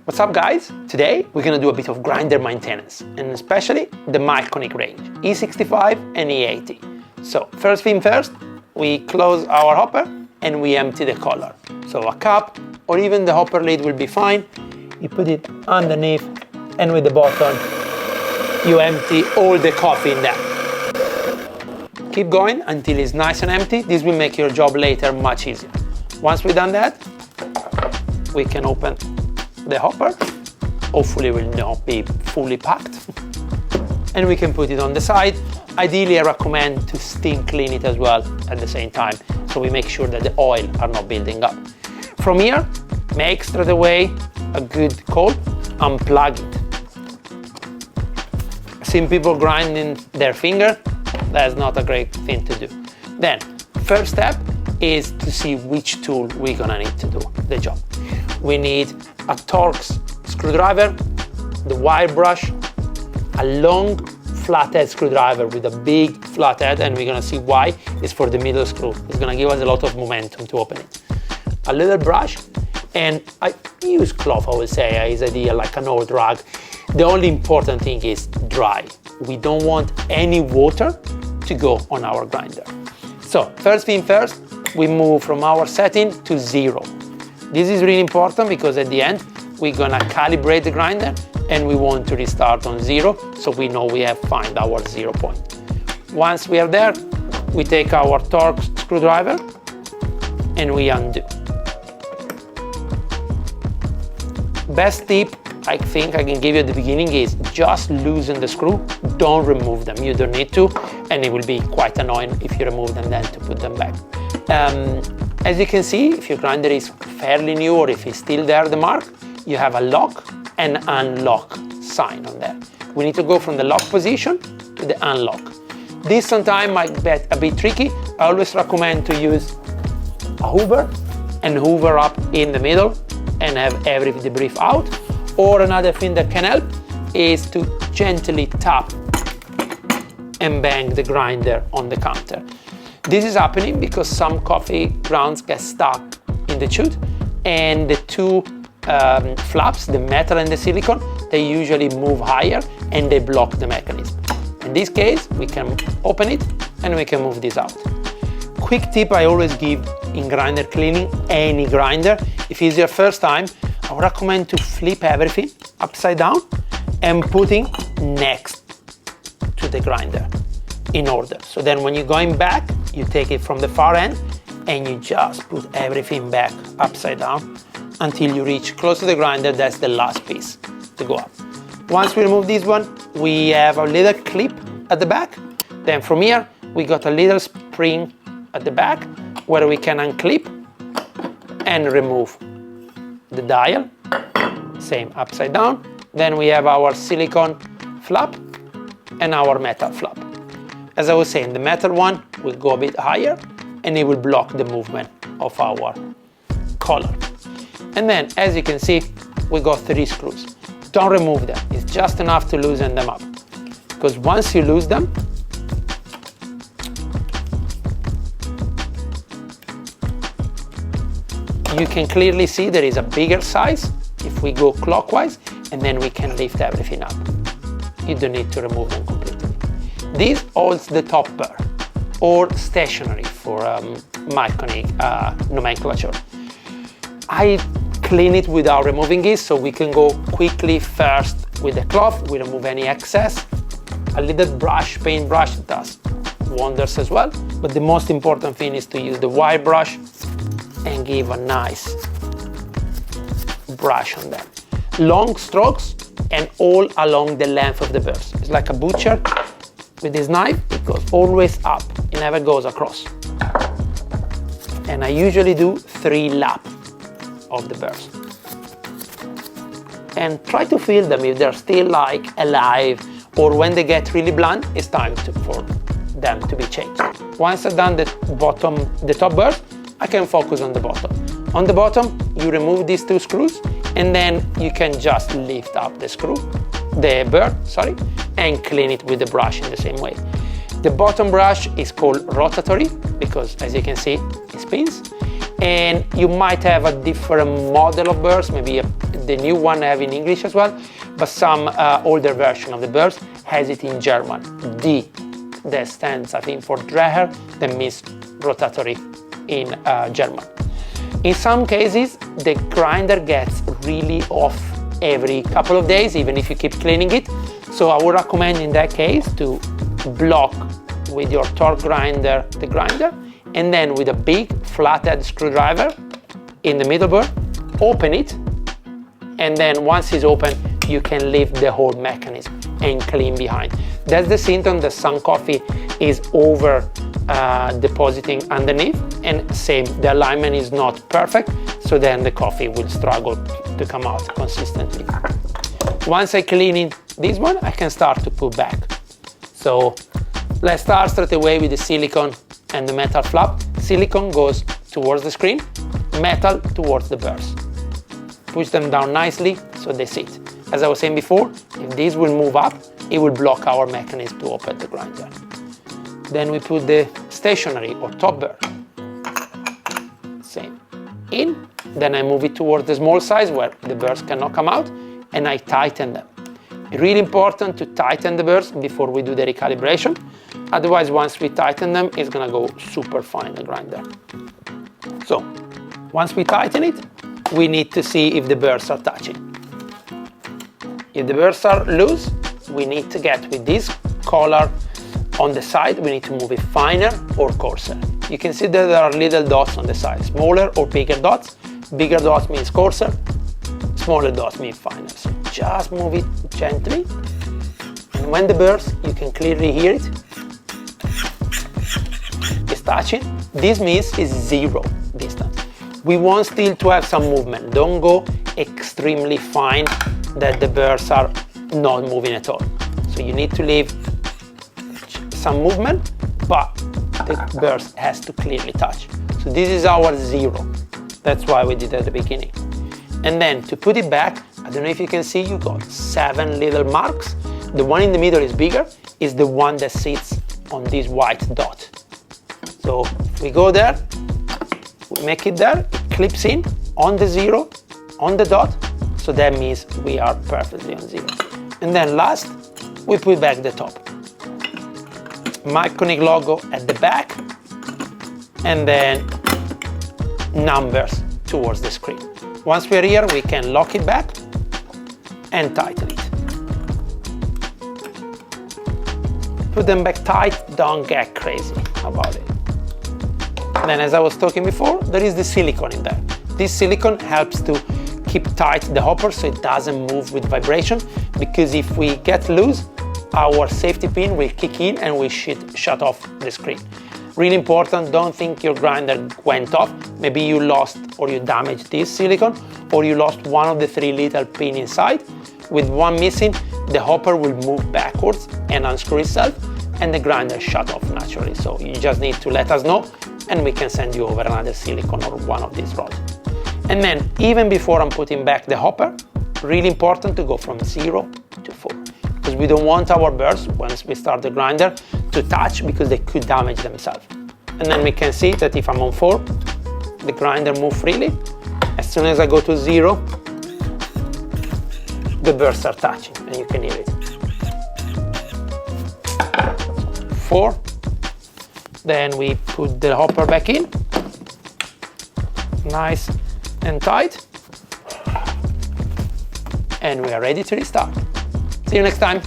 What's up guys? Today we're gonna do a bit of grinder maintenance and especially the Mahlkonig range, E65 and E80. So first thing first, we close our hopper and we empty the collar. So a cup or even the hopper lid will be fine. You put it underneath and with the bottom you empty all the coffee in there. Keep going until it's nice and empty. This will make your job later much easier. Once we've done that, we can open the hopper. Hopefully it will not be fully packed. And we can put it on the side. Ideally, I recommend to steam clean it as well at the same time, so we make sure that the oil are not building up. From here, make straight away a good call, unplug it. I've seen people grinding their finger. That's not a great thing to do. Then, first step is to see which tool we're gonna need to do the job. We need a Torx screwdriver, the wire brush, a long flathead screwdriver with a big flathead, and we're gonna see why. It's for the middle screw. It's gonna give us a lot of momentum to open it. A little brush, and I use cloth, I would say, is ideal, like an old rag. The only important thing is dry. We don't want any water to go on our grinder. So first thing first, we move from our setting to 0. This is really important because at the end, we're gonna calibrate the grinder and we want to restart on 0, so we know we have found our 0 point. Once we are there, we take our Torx screwdriver and we undo. Best tip I think I can give you at the beginning is just loosen the screw, don't remove them, you don't need to, and it will be quite annoying if you remove them then to put them back. As you can see, if your grinder is fairly new or if it's still there, the mark, you have a lock and unlock sign on there. We need to go from the lock position to the unlock. This sometimes might be a bit tricky. I always recommend to use a hoover and hoover up in the middle and have every debris out. Or another thing that can help is to gently tap and bang the grinder on the counter. This is happening because some coffee grounds get stuck in the chute and the two flaps, the metal and the silicone, they usually move higher and they block the mechanism. In this case, we can open it and we can move this out. Quick tip I always give in grinder cleaning, any grinder, if it's your first time, I would recommend to flip everything upside down and putting next to the grinder in order. So then when you're going back, you take it from the far end and you just put everything back upside down until you reach close to the grinder. That's the last piece to go up. Once we remove this one, we have a little clip at the back. Then from here, we got a little spring at the back where we can unclip and remove the dial, same upside down. Then we have our silicone flap and our metal flap. As I was saying, the metal one will go a bit higher and it will block the movement of our collar. And then, as you can see, we got 3 screws. Don't remove them, it's just enough to loosen them up. Because once you lose them, you can clearly see there is a bigger size if we go clockwise, and then we can lift everything up. You don't need to remove them completely. This holds the top bar, or stationary for Mahlkonig nomenclature. I clean it without removing it, so we can go quickly first with the cloth, we remove any excess. A little brush, paint brush, does wonders as well, but the most important thing is to use the wire brush and give a nice brush on them. Long strokes and all along the length of the burst. It's like a butcher with his knife, it goes always up, it never goes across. And I usually do 3 laps of the burst. And try to feel them if they're still like alive, or when they get really blunt, it's time for them to be changed. Once I've done the top burst, I can focus on the bottom. On the bottom, you remove these 2 screws, and then you can just lift up the burr, and clean it with the brush in the same way. The bottom brush is called rotatory because, as you can see, it spins. And you might have a different model of burrs, maybe a The new one I have in English as well, but some older version of the burst has it in German. D, that stands, I think, for Dreher, that means rotatory in German. In some cases, the grinder gets really off every couple of days, even if you keep cleaning it. So I would recommend in that case to block with your torque grinder the grinder, and then with a big flathead screwdriver in the middle burr, open it, and then once it's open, you can lift the whole mechanism and clean behind. That's the symptom that some coffee is over depositing underneath, and same, the alignment is not perfect, so then the coffee will struggle to come out consistently. Once I clean this one, I can start to put back. So let's start straight away with the silicone and the metal flap. Silicone goes towards the screen, metal towards the burrs. Push them down nicely so they sit. As I was saying before, if this will move up, it will block our mechanism to open the grinder. Then we put the stationary or top burr. Same. In, then I move it towards the small size where the burrs cannot come out, and I tighten them. Really important to tighten the burrs before we do the recalibration. Otherwise, once we tighten them, it's gonna go super fine, the grinder. So, once we tighten it, we need to see if the burrs are touching. If the burrs are loose, we need to get with this collar on the side, we need to move it finer or coarser. You can see that there are little dots on the side, smaller or bigger dots. Bigger dots means coarser, smaller dots mean finer. So just move it gently, and when the burrs, you can clearly hear it, it's touching. This means it's zero distance. We want still to have some movement. Don't go extremely fine that the burrs are not moving at all. So you need to leave some movement, but the burst has to clearly touch. So this is our zero. That's why we did it at the beginning. And then to put it back, I don't know if you can see, you got 7 little marks. The one in the middle is bigger, is the one that sits on this white dot. So if we go there, we make it there, it clips in on the zero, on the dot, so that means we are perfectly on zero. And then last, we put back the top. Mahlkonig logo at the back, and then numbers towards the screen. Once we're here, we can lock it back and tighten it. Put them back tight, don't get crazy about it. And then, as I was talking before, there is the silicone in there. This silicone helps to keep tight the hopper so it doesn't move with vibration, because if we get loose, our safety pin will kick in and we should shut off the screen. Really important, don't think your grinder went off. Maybe you lost or you damaged this silicone, or you lost one of the 3 little pins inside. With one missing, the hopper will move backwards and unscrew itself, and the grinder shut off naturally. So you just need to let us know, and we can send you over another silicone or one of these rods. And then, even before I'm putting back the hopper, really important to go from 0 to 4. Because we don't want our burrs, once we start the grinder, to touch, because they could damage themselves. And then we can see that if I'm on 4, the grinder moves freely. As soon as I go to 0, the burrs are touching, and you can hear it. 4, then we put the hopper back in, nice and tight, and we are ready to restart. See you next time.